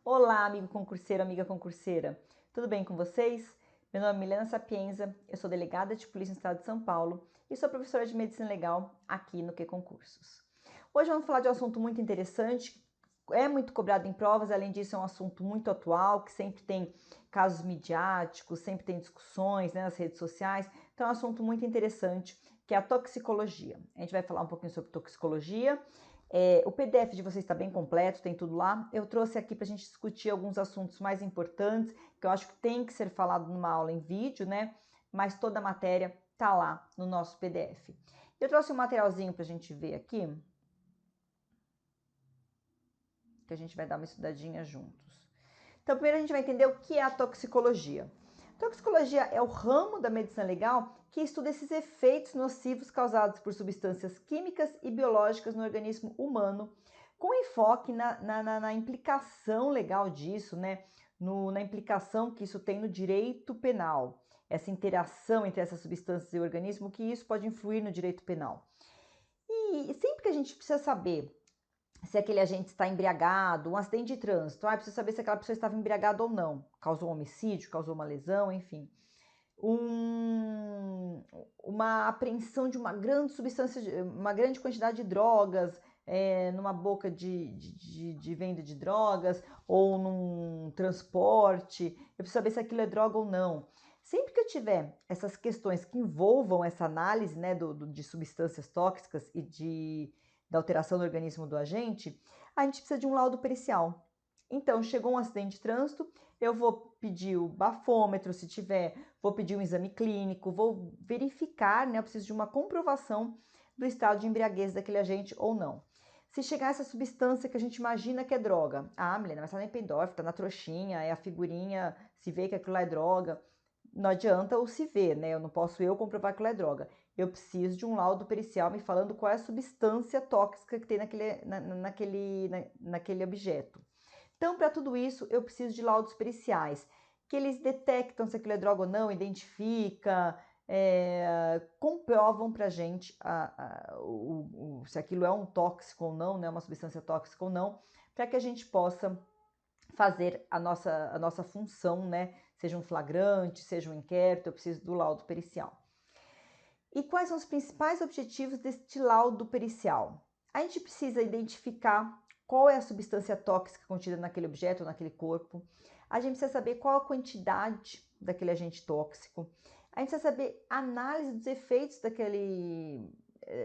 Olá, amigo concurseiro, amiga concurseira. Tudo bem com vocês? Meu nome é Milena Sapienza, eu sou delegada de polícia no estado de São Paulo e sou professora de medicina legal aqui no QConcursos. Hoje vamos falar de um assunto muito interessante, é muito cobrado em provas, além disso é um assunto muito atual, que sempre tem casos midiáticos, sempre tem discussões, né, nas redes sociais, então é um assunto muito interessante, que é a toxicologia. A gente vai falar um pouquinho sobre toxicologia. O PDF de vocês está bem completo, tem tudo lá. Eu trouxe aqui para a gente discutir alguns assuntos mais importantes, que eu acho que tem que ser falado numa aula em vídeo, né? Mas toda a matéria tá lá no nosso PDF. Eu trouxe um materialzinho para a gente ver aqui, que a gente vai dar uma estudadinha juntos. Então, primeiro a gente vai entender o que é a toxicologia. Toxicologia é o ramo da medicina legal que estuda esses efeitos nocivos causados por substâncias químicas e biológicas no organismo humano, com enfoque na implicação legal disso, né? Na implicação que isso tem no direito penal, essa interação entre essas substâncias e o organismo, que isso pode influir no direito penal. E sempre que a gente precisa saber se aquele agente está embriagado, um acidente de trânsito, precisa saber se aquela pessoa estava embriagada ou não, causou um homicídio, causou uma lesão, enfim. Uma apreensão de uma grande substância, uma grande quantidade de drogas numa boca de venda de drogas ou num transporte, eu preciso saber se aquilo é droga ou não. Sempre que eu tiver essas questões que envolvam essa análise, né, de substâncias tóxicas e da alteração do organismo do agente, a gente precisa de um laudo pericial. Então, chegou um acidente de trânsito, eu vou pedir o bafômetro, se tiver, vou pedir um exame clínico, vou verificar, né? Eu preciso de uma comprovação do estado de embriaguez daquele agente ou não. Se chegar essa substância que a gente imagina que é droga, Milena, mas tá na Eppendorf, tá na trouxinha, é a figurinha, se vê que aquilo lá é droga, não adianta o se ver, né? Eu não posso comprovar que aquilo é droga. Eu preciso de um laudo pericial me falando qual é a substância tóxica que tem naquele objeto. Então, para tudo isso, eu preciso de laudos periciais, que eles detectam se aquilo é droga ou não, identifica, comprovam para a gente se aquilo é um tóxico ou não, né, uma substância tóxica ou não, para que a gente possa fazer a nossa função, né, seja um flagrante, seja um inquérito, eu preciso do laudo pericial. E quais são os principais objetivos deste laudo pericial? A gente precisa identificar qual é a substância tóxica contida naquele objeto ou naquele corpo. A gente precisa saber qual a quantidade daquele agente tóxico. A gente precisa saber a análise dos efeitos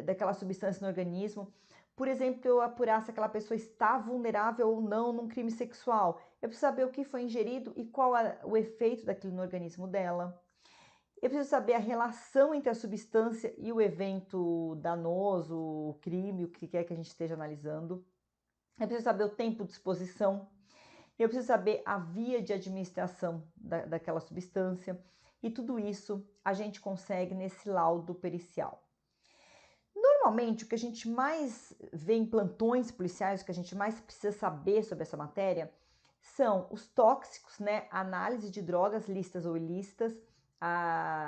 daquela substância no organismo. Por exemplo, eu apurar se aquela pessoa está vulnerável ou não num crime sexual. Eu preciso saber o que foi ingerido e qual é o efeito daquilo no organismo dela. Eu preciso saber a relação entre a substância e o evento danoso, o crime, o que quer que a gente esteja analisando. Eu preciso saber o tempo de exposição. Eu preciso saber a via de administração daquela substância. E tudo isso a gente consegue nesse laudo pericial. Normalmente, o que a gente mais vê em plantões policiais, o que a gente mais precisa saber sobre essa matéria, são os tóxicos, né? A análise de drogas lícitas ou ilícitas,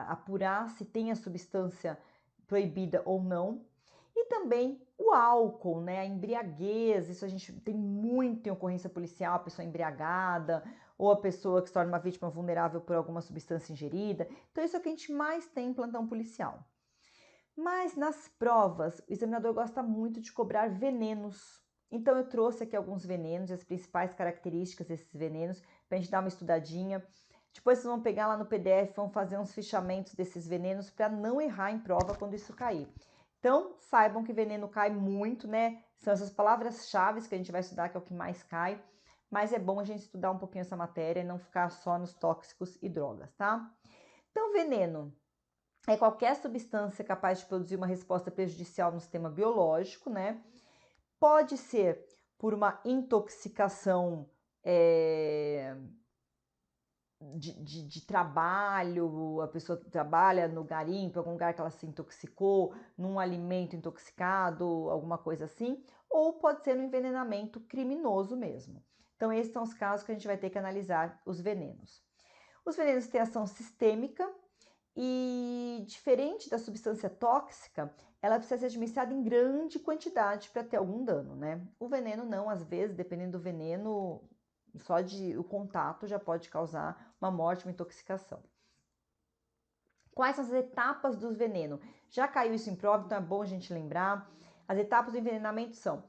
apurar se tem a substância proibida ou não, e também o álcool, né? A embriaguez, isso a gente tem muito em ocorrência policial, a pessoa embriagada, ou a pessoa que se torna uma vítima vulnerável por alguma substância ingerida. Então, isso é o que a gente mais tem em plantão policial. Mas nas provas, o examinador gosta muito de cobrar venenos. Então eu trouxe aqui alguns venenos, as principais características desses venenos, para a gente dar uma estudadinha. Depois vocês vão pegar lá no PDF, vão fazer uns fichamentos desses venenos para não errar em prova quando isso cair. Então, saibam que veneno cai muito, né? São essas palavras-chave que a gente vai estudar, que é o que mais cai. Mas é bom a gente estudar um pouquinho essa matéria e não ficar só nos tóxicos e drogas, tá? Então, veneno é qualquer substância capaz de produzir uma resposta prejudicial no sistema biológico, né? Pode ser por uma intoxicação de trabalho, a pessoa trabalha no garimpo, algum lugar que ela se intoxicou, num alimento intoxicado, alguma coisa assim, ou pode ser um envenenamento criminoso mesmo. Então, esses são os casos que a gente vai ter que analisar os venenos. Os venenos têm ação sistêmica, e diferente da substância tóxica, ela precisa ser administrada em grande quantidade para ter algum dano, né? O veneno não, às vezes, dependendo do veneno, Só o contato já pode causar uma morte, uma intoxicação. Quais são as etapas do veneno? Já caiu isso em prova, então é bom a gente lembrar. As etapas do envenenamento são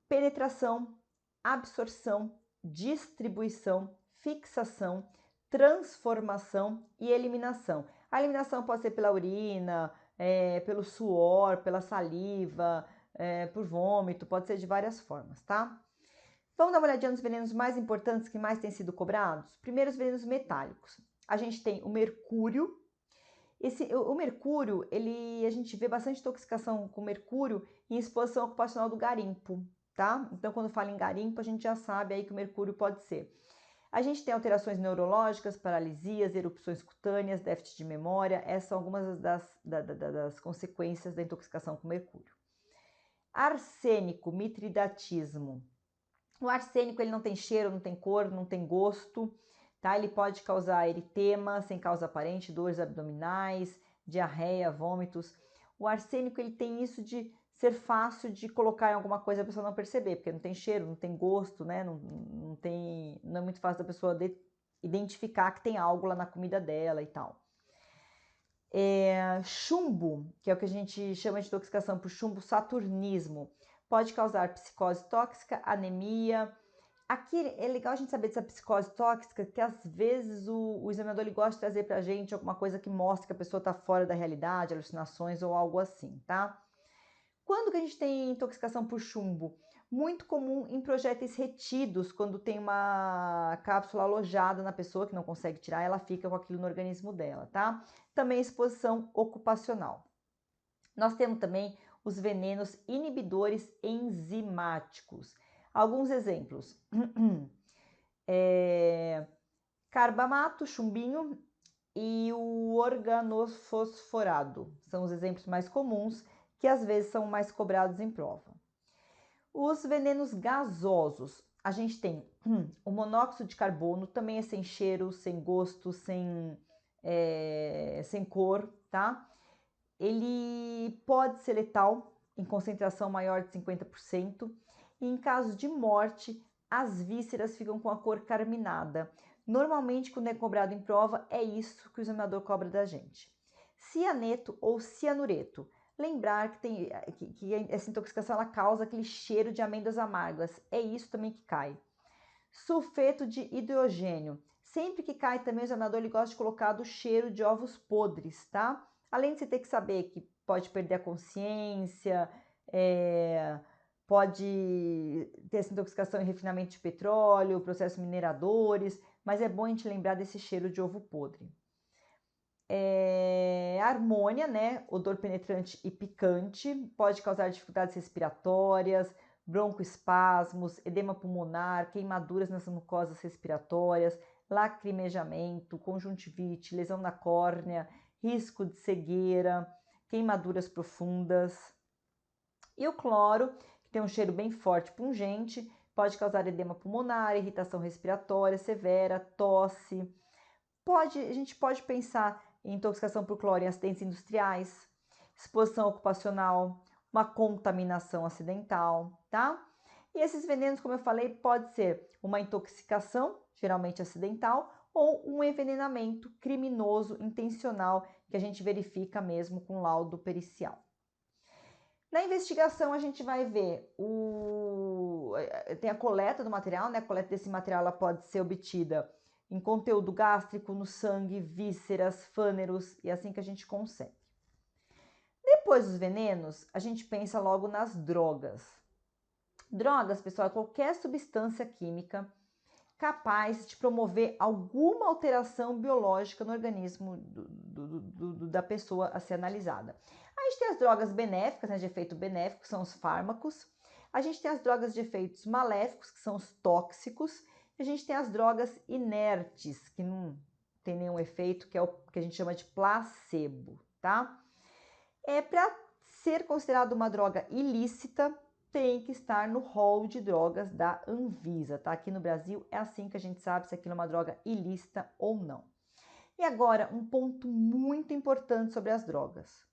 penetração, absorção, distribuição, fixação, transformação e eliminação. A eliminação pode ser pela urina, pelo suor, pela saliva, por vômito, pode ser de várias formas, tá? Vamos dar uma olhadinha nos venenos mais importantes que mais têm sido cobrados? Primeiro, os venenos metálicos. A gente tem o mercúrio. O mercúrio, a gente vê bastante intoxicação com mercúrio em exposição ocupacional do garimpo, tá? Então, quando fala em garimpo, a gente já sabe aí que o mercúrio pode ser. A gente tem alterações neurológicas, paralisias, erupções cutâneas, déficit de memória. Essas são algumas das consequências da intoxicação com mercúrio. Arsênico, mitridatismo. O arsênico ele não tem cheiro, não tem cor, não tem gosto, tá? Ele pode causar eritema sem causa aparente, dores abdominais, diarreia, vômitos. O arsênico ele tem isso de ser fácil de colocar em alguma coisa e a pessoa não perceber, porque não tem cheiro, não tem gosto, né? Não é muito fácil da pessoa identificar que tem algo lá na comida dela e tal. Chumbo, que é o que a gente chama de intoxicação por chumbo saturnismo, pode causar psicose tóxica, anemia. Aqui é legal a gente saber dessa psicose tóxica, que às vezes o examinador ele gosta de trazer pra gente alguma coisa que mostra que a pessoa está fora da realidade, alucinações ou algo assim, tá? Quando que a gente tem intoxicação por chumbo? Muito comum em projéteis retidos, quando tem uma cápsula alojada na pessoa que não consegue tirar, ela fica com aquilo no organismo dela, tá? Também exposição ocupacional. Nós temos também os venenos inibidores enzimáticos. Alguns exemplos. Carbamato, chumbinho e o organofosforado. São os exemplos mais comuns que às vezes são mais cobrados em prova. Os venenos gasosos. A gente tem o monóxido de carbono, também é sem cheiro, sem gosto, sem cor, tá? Ele pode ser letal em concentração maior de 50%. E em caso de morte, as vísceras ficam com a cor carminada. Normalmente, quando é cobrado em prova, é isso que o examinador cobra da gente. Cianeto ou cianureto. Lembrar que essa intoxicação ela causa aquele cheiro de amêndoas amargas. É isso também que cai. Sulfeto de hidrogênio. Sempre que cai também o examinador ele gosta de colocar do cheiro de ovos podres, tá? Além de você ter que saber que pode perder a consciência, pode ter essa intoxicação em refinamento de petróleo, processos mineradores, mas é bom a gente lembrar desse cheiro de ovo podre. Harmônia, né? Odor penetrante e picante, pode causar dificuldades respiratórias, broncoespasmos, edema pulmonar, queimaduras nas mucosas respiratórias, lacrimejamento, conjuntivite, lesão na córnea, risco de cegueira, queimaduras profundas. E o cloro, que tem um cheiro bem forte e pungente, pode causar edema pulmonar, irritação respiratória severa, tosse. A gente pode pensar em intoxicação por cloro em acidentes industriais, exposição ocupacional, uma contaminação acidental, tá? E esses venenos, como eu falei, pode ser uma intoxicação, geralmente acidental, ou um envenenamento criminoso, intencional, que a gente verifica mesmo com laudo pericial. Na investigação, a gente vai ver tem a coleta do material, né? A coleta desse material ela pode ser obtida em conteúdo gástrico, no sangue, vísceras, fâneros, e é assim que a gente consegue. Depois dos venenos, a gente pensa logo nas drogas. Drogas, pessoal, é qualquer substância química capaz de promover alguma alteração biológica no organismo da pessoa a ser analisada. A gente tem as drogas benéficas, né, de efeito benéfico, que são os fármacos. A gente tem as drogas de efeitos maléficos, que são os tóxicos. E a gente tem as drogas inertes, que não tem nenhum efeito, que é o que a gente chama de placebo, tá? Para ser considerado uma droga ilícita, tem que estar no rol de drogas da Anvisa, tá? Aqui no Brasil é assim que a gente sabe se aquilo é uma droga ilícita ou não. E agora, um ponto muito importante sobre as drogas.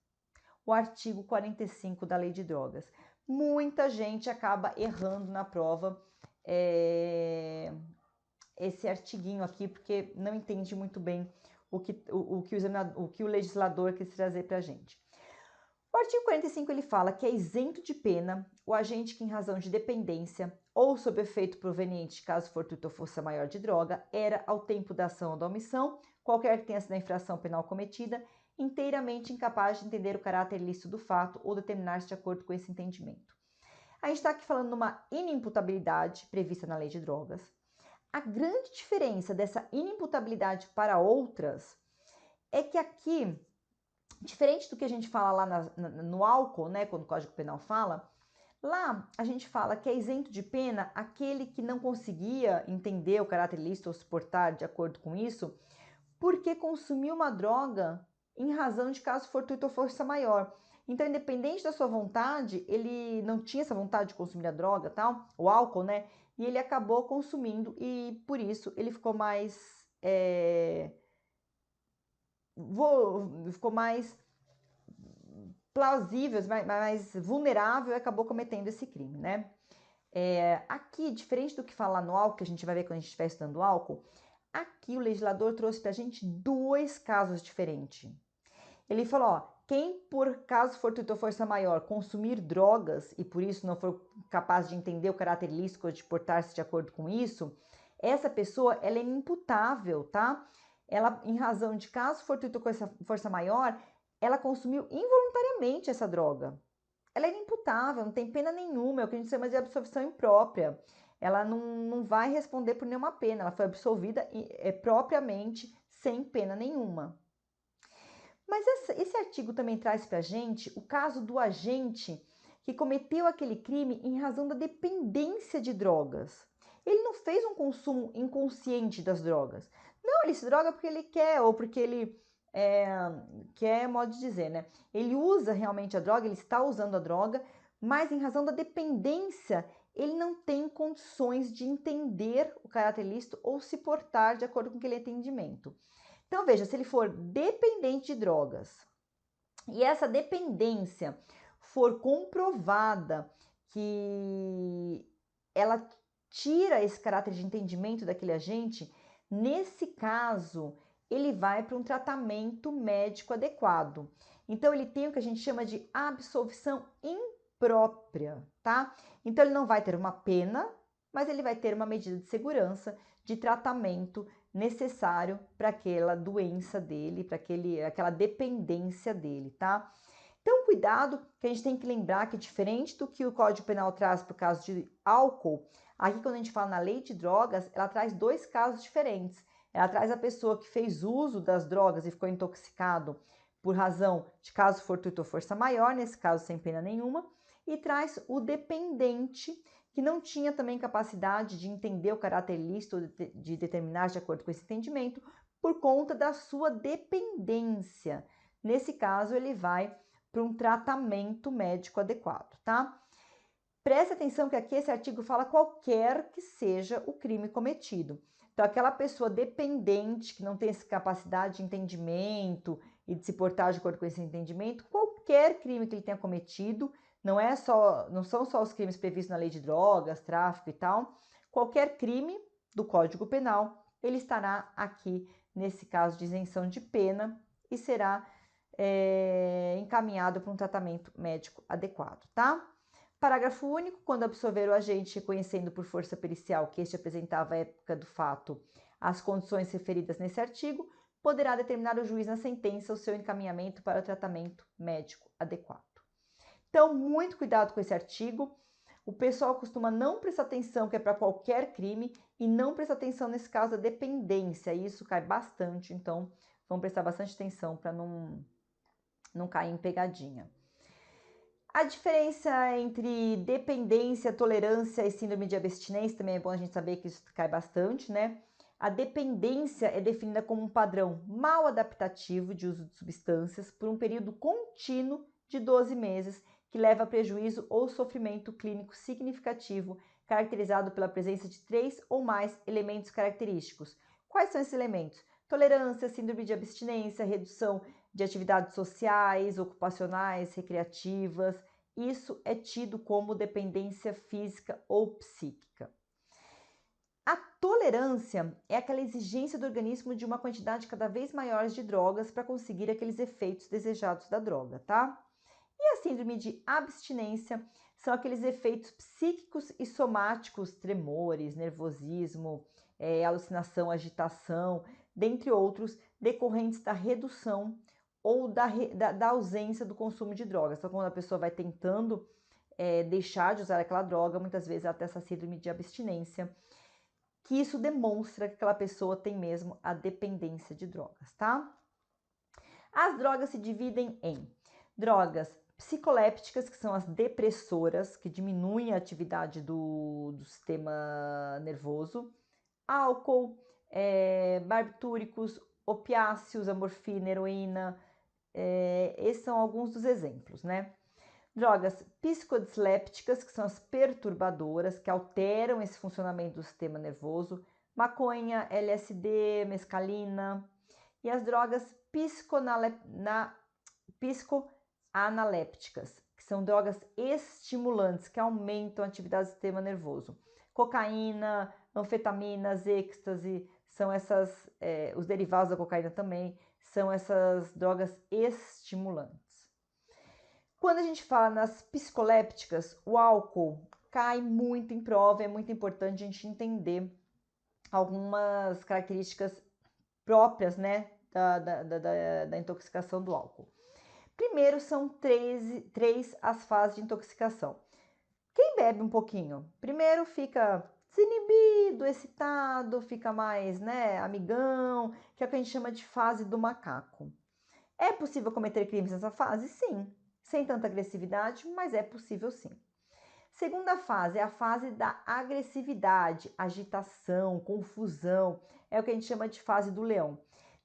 O artigo 45 da Lei de Drogas. Muita gente acaba errando na prova esse artiguinho aqui, porque não entende muito bem o que o legislador quis trazer para a gente. O artigo 45 ele fala que é isento de pena o agente que, em razão de dependência ou sob efeito proveniente, caso fortuito ou força maior de droga, era, ao tempo da ação ou da omissão, qualquer que tenha sido a infração penal cometida, inteiramente incapaz de entender o caráter ilícito do fato ou determinar-se de acordo com esse entendimento. A gente está aqui falando de uma inimputabilidade prevista na lei de drogas. A grande diferença dessa inimputabilidade para outras é que aqui, diferente do que a gente fala lá no álcool, né, quando o Código Penal fala, lá a gente fala que é isento de pena aquele que não conseguia entender o caráter ilícito ou suportar de acordo com isso, porque consumiu uma droga em razão de caso fortuito ou força maior. Então, independente da sua vontade, ele não tinha essa vontade de consumir a droga, tal, o álcool, né? E ele acabou consumindo e, por isso, ele ficou mais... ficou mais plausível, mais vulnerável e acabou cometendo esse crime, né? Aqui, diferente do que fala no álcool, que a gente vai ver quando a gente estiver estudando álcool, aqui o legislador trouxe para a gente dois casos diferentes. Ele falou, ó, quem por caso fortuito ou força maior consumir drogas e por isso não for capaz de entender o caráter ilícito ou de portar-se de acordo com isso, essa pessoa ela é inimputável, tá? Ela, em razão de caso fortuito ou força maior, ela consumiu involuntariamente essa droga. Ela é inimputável, não tem pena nenhuma, é o que a gente chama de absolvição imprópria. Ela não vai responder por nenhuma pena, ela foi absolvida propriamente sem pena nenhuma. Mas esse artigo também traz para a gente o caso do agente que cometeu aquele crime em razão da dependência de drogas. Ele não fez um consumo inconsciente das drogas. Não, ele se droga porque ele quer ou porque ele quer, modo de dizer, né? Ele usa realmente a droga, ele está usando a droga, mas em razão da dependência, ele não tem condições de entender o caráter ilícito ou se portar de acordo com aquele entendimento. Então, veja, se ele for dependente de drogas e essa dependência for comprovada que ela tira esse caráter de entendimento daquele agente, nesse caso, ele vai para um tratamento médico adequado. Então, ele tem o que a gente chama de absolvição imprópria, tá? Então, ele não vai ter uma pena, mas ele vai ter uma medida de segurança, de tratamento necessário para aquela doença dele, para aquela dependência dele, tá? Então, cuidado, que a gente tem que lembrar que diferente do que o Código Penal traz para o caso de álcool, aqui quando a gente fala na lei de drogas, ela traz dois casos diferentes. Ela traz a pessoa que fez uso das drogas e ficou intoxicado por razão de caso fortuito ou força maior, nesse caso sem pena nenhuma, e traz o dependente que não tinha também capacidade de entender o caráter ilícito, de determinar de acordo com esse entendimento, por conta da sua dependência. Nesse caso, ele vai para um tratamento médico adequado, tá? Preste atenção que aqui esse artigo fala qualquer que seja o crime cometido. Então, aquela pessoa dependente, que não tem essa capacidade de entendimento e de se portar de acordo com esse entendimento, qualquer crime que ele tenha cometido, não são só os crimes previstos na lei de drogas, tráfico e tal, qualquer crime do Código Penal, ele estará aqui nesse caso de isenção de pena e será encaminhado para um tratamento médico adequado, tá? Parágrafo único, quando absolver o agente reconhecendo por força pericial que este apresentava à época do fato as condições referidas nesse artigo, poderá determinar o juiz na sentença o seu encaminhamento para o tratamento médico adequado. Então, muito cuidado com esse artigo. O pessoal costuma não prestar atenção que é para qualquer crime e não prestar atenção nesse caso da dependência. E isso cai bastante, então vamos prestar bastante atenção para não cair em pegadinha. A diferença entre dependência, tolerância e síndrome de abstinência também é bom a gente saber que isso cai bastante, né? A dependência é definida como um padrão mal adaptativo de uso de substâncias por um período contínuo de 12 meses que leva a prejuízo ou sofrimento clínico significativo, caracterizado pela presença de 3 ou mais elementos característicos. Quais são esses elementos? Tolerância, síndrome de abstinência, redução de atividades sociais, ocupacionais, recreativas. Isso é tido como dependência física ou psíquica. A tolerância é aquela exigência do organismo de uma quantidade cada vez maior de drogas para conseguir aqueles efeitos desejados da droga, tá? E a síndrome de abstinência são aqueles efeitos psíquicos e somáticos, tremores, nervosismo, alucinação, agitação, dentre outros, decorrentes da redução ou da ausência do consumo de drogas. Então, quando a pessoa vai tentando deixar de usar aquela droga, muitas vezes ela tem essa síndrome de abstinência, que isso demonstra que aquela pessoa tem mesmo a dependência de drogas, tá? As drogas se dividem em drogas psicolépticas, que são as depressoras, que diminuem a atividade do sistema nervoso, álcool, barbitúricos, opiáceos, a morfina, heroína, esses são alguns dos exemplos, né? Drogas psicodislépticas, que são as perturbadoras, que alteram esse funcionamento do sistema nervoso, maconha, LSD, mescalina, e as drogas psicoanalépticas, que são drogas estimulantes que aumentam a atividade do sistema nervoso. Cocaína, anfetaminas, êxtase, são essas, os derivados da cocaína também, são essas drogas estimulantes. Quando a gente fala nas psicolépticas, o álcool cai muito em prova, é muito importante a gente entender algumas características próprias, né, da intoxicação do álcool. Primeiro, são três as fases de intoxicação. Quem bebe um pouquinho, primeiro fica desinibido, excitado, fica mais, né, amigão, que é o que a gente chama de fase do macaco. É possível cometer crimes nessa fase? Sim. Sem tanta agressividade, mas é possível sim. Segunda fase é a fase da agressividade, agitação, confusão. É o que a gente chama de fase do leão.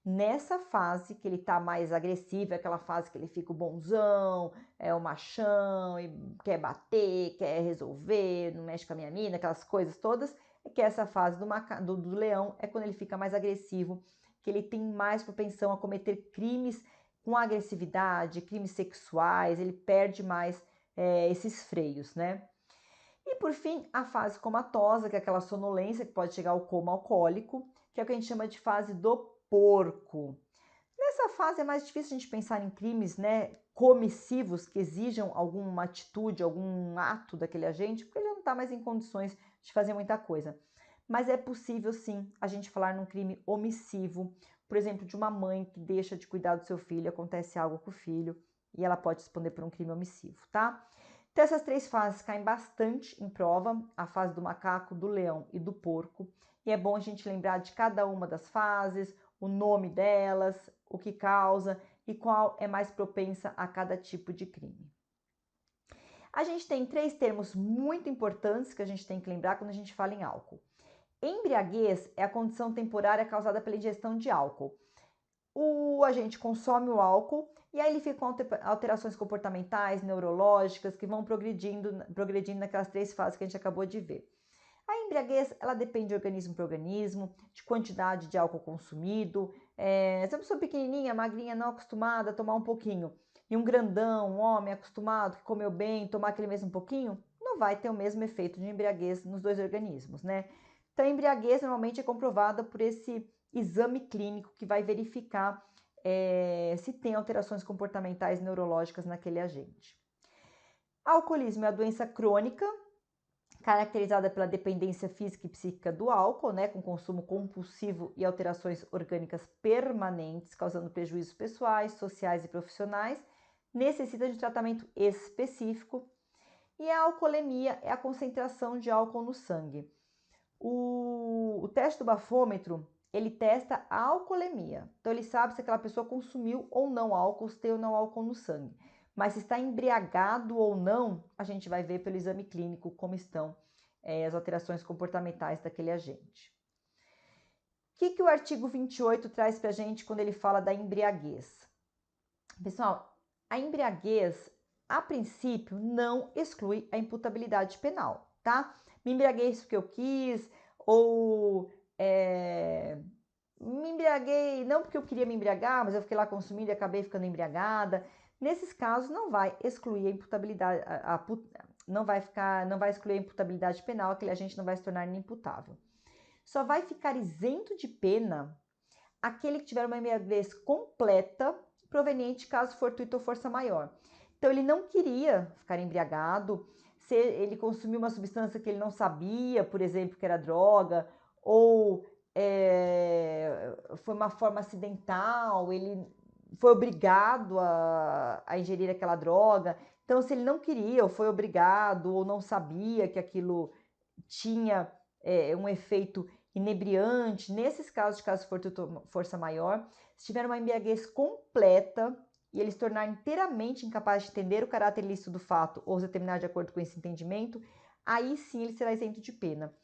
Nessa fase que ele tá mais agressivo, é aquela fase que ele fica o bonzão, é o machão, e quer bater, quer resolver, não mexe com a minha mina, aquelas coisas todas, que essa fase do leão é quando ele fica mais agressivo, que ele tem mais propensão a cometer crimes com agressividade, crimes sexuais, ele perde mais esses freios, né? E por fim, a fase comatosa, que é aquela sonolência que pode chegar ao coma alcoólico, que é o que a gente chama de fase do porco. Nessa fase é mais difícil a gente pensar em crimes, né, comissivos que exijam alguma atitude, algum ato daquele agente, porque ele não está mais em condições de fazer muita coisa. Mas é possível sim a gente falar num crime omissivo, por exemplo, de uma mãe que deixa de cuidar do seu filho, acontece algo com o filho e ela pode responder por um crime omissivo, tá? Então essas três fases caem bastante em prova, a fase do macaco, do leão e do porco, e é bom a gente lembrar de cada uma das fases, o nome delas, o que causa e qual é mais propensa a cada tipo de crime. A gente tem três termos muito importantes que a gente tem que lembrar quando a gente fala em álcool. Embriaguez é a condição temporária causada pela ingestão de álcool. O agente consome o álcool e aí ele fica com alterações comportamentais, neurológicas, que vão progredindo naquelas três fases que a gente acabou de ver. A embriaguez, ela depende de organismo para organismo, de quantidade de álcool consumido. Se a pessoa pequenininha, magrinha, não acostumada a tomar um pouquinho, e um grandão, um homem acostumado, que comeu bem, tomar aquele mesmo pouquinho, não vai ter o mesmo efeito de embriaguez nos dois organismos, né? Então, a embriaguez normalmente é comprovada por esse exame clínico que vai verificar se tem alterações comportamentais neurológicas naquele agente. Alcoolismo é a doença crônica, caracterizada pela dependência física e psíquica do álcool, né, com consumo compulsivo e alterações orgânicas permanentes, causando prejuízos pessoais, sociais e profissionais, necessita de tratamento específico. E a alcoolemia é a concentração de álcool no sangue. O teste do bafômetro, ele testa a alcoolemia. Então, ele sabe se aquela pessoa consumiu ou não álcool, se tem ou não álcool no sangue. Mas se está embriagado ou não, a gente vai ver pelo exame clínico como estão as alterações comportamentais daquele agente. O que o artigo 28 traz para a gente quando ele fala da embriaguez? Pessoal, a embriaguez, a princípio, não exclui a imputabilidade penal, tá? Me embriaguei porque eu quis, ou me embriaguei não porque eu queria me embriagar, mas eu fiquei lá consumindo e acabei ficando embriagada. Nesses casos, não vai excluir a imputabilidade, não vai excluir a imputabilidade penal, aquele agente não vai se tornar inimputável. Só vai ficar isento de pena aquele que tiver uma embriaguez completa, proveniente de caso fortuito ou força maior. Então, ele não queria ficar embriagado, se ele consumiu uma substância que ele não sabia, por exemplo, que era droga, ou foi uma forma acidental, ele foi obrigado a ingerir aquela droga. Então, se ele não queria, ou foi obrigado, ou não sabia que aquilo tinha um efeito inebriante, nesses casos de caso fortuito força maior, se tiver uma embriaguez completa e ele se tornar inteiramente incapaz de entender o caráter ilícito do fato ou se determinar de acordo com esse entendimento, aí sim ele será isento de pena.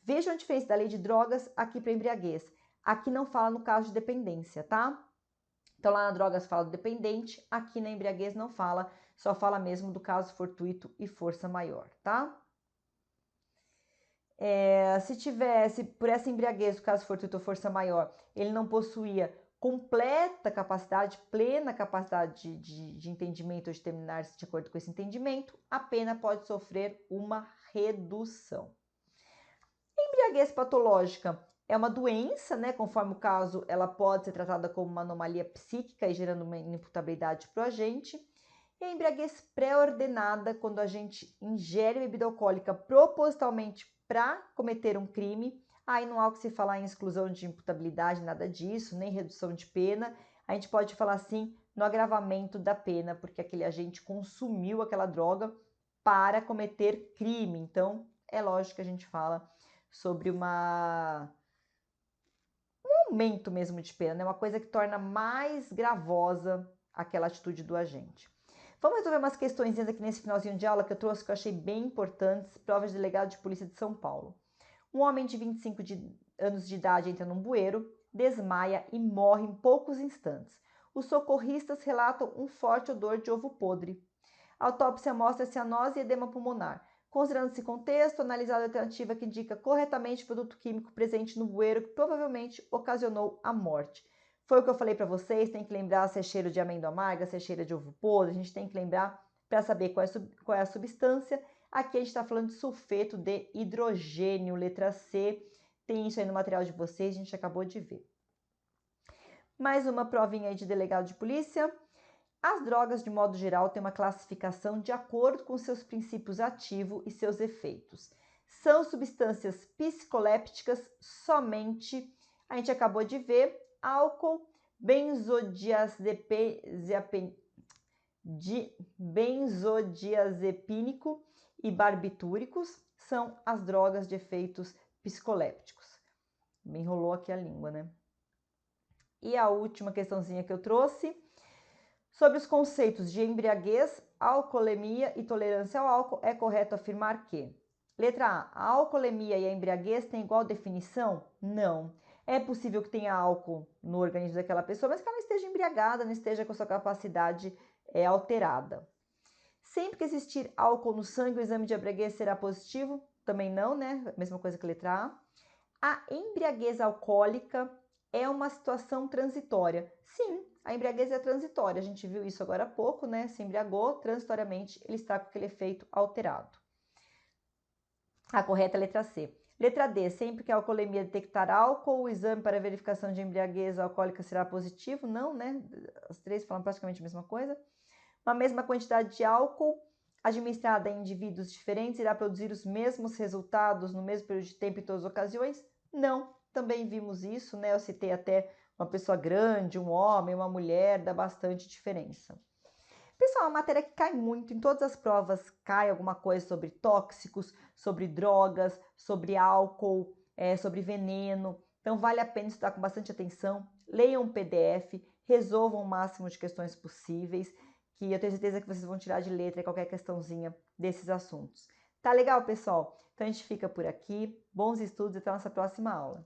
Vejam a diferença da lei de drogas aqui para embriaguez. Aqui não fala no caso de dependência, tá? Então lá na drogas fala do dependente, aqui na embriaguez não fala, só fala mesmo do caso fortuito e força maior, tá? Se tivesse, por essa embriaguez, o caso fortuito ou força maior, ele não possuía completa capacidade, plena capacidade de entendimento ou de terminar-se de acordo com esse entendimento, a pena pode sofrer uma redução. Embriaguez patológica é uma doença, né? Conforme o caso, ela pode ser tratada como uma anomalia psíquica e gerando uma inimputabilidade para o agente. E a embriaguez pré-ordenada, quando a gente ingere bebida alcoólica propositalmente para cometer um crime, aí não há o que se falar em exclusão de imputabilidade, nada disso, nem redução de pena. A gente pode falar assim no agravamento da pena, porque aquele agente consumiu aquela droga para cometer crime. Então, é lógico que a gente fala sobre um aumento mesmo de pena, né? Uma coisa que torna mais gravosa aquela atitude do agente. Vamos resolver umas questões aqui nesse finalzinho de aula que eu trouxe que eu achei bem importantes, provas de delegado de polícia de São Paulo. Um homem de 25 anos de idade entra num bueiro, desmaia e morre em poucos instantes. Os socorristas relatam um forte odor de ovo podre. A autópsia mostra cianose e edema pulmonar. Considerando esse contexto, analisada a alternativa que indica corretamente o produto químico presente no bueiro que provavelmente ocasionou a morte. Foi o que eu falei para vocês, tem que lembrar se é cheiro de amêndoa amarga, se é cheiro de ovo podre, a gente tem que lembrar para saber qual é a substância. Aqui a gente está falando de sulfeto de hidrogênio, letra C, tem isso aí no material de vocês, a gente acabou de ver. Mais uma provinha aí de delegado de polícia. As drogas, de modo geral, têm uma classificação de acordo com seus princípios ativos e seus efeitos. São substâncias psicolépticas somente, a gente acabou de ver, álcool, benzodiazepínico e barbitúricos são as drogas de efeitos psicolépticos. Me enrolou aqui a língua, né? E a última questãozinha que eu trouxe, sobre os conceitos de embriaguez, alcoolemia e tolerância ao álcool, é correto afirmar que: letra A alcoolemia e a embriaguez têm igual definição? Não. É possível que tenha álcool no organismo daquela pessoa, mas que ela não esteja embriagada, não esteja com a sua capacidade alterada. Sempre que existir álcool no sangue, o exame de embriaguez será positivo? Também não, né? Mesma coisa que a letra A. A embriaguez alcoólica é uma situação transitória. Sim, a embriaguez é transitória. A gente viu isso agora há pouco, né? Se embriagou, transitoriamente ele está com aquele efeito alterado. A correta é a letra C. Letra D, sempre que a alcoolemia detectar álcool, o exame para verificação de embriaguez alcoólica será positivo? Não, né? As três falam praticamente a mesma coisa. Uma mesma quantidade de álcool administrada em indivíduos diferentes irá produzir os mesmos resultados no mesmo período de tempo em todas as ocasiões? Não, também vimos isso, né? Eu citei até uma pessoa grande, um homem, uma mulher, dá bastante diferença. Pessoal, é uma matéria que cai muito, em todas as provas cai alguma coisa sobre tóxicos, sobre drogas, sobre álcool, sobre veneno. Então vale a pena estudar com bastante atenção, leiam um PDF, resolvam o máximo de questões possíveis, que eu tenho certeza que vocês vão tirar de letra qualquer questãozinha desses assuntos. Tá legal, pessoal? Então a gente fica por aqui. Bons estudos e até a nossa próxima aula.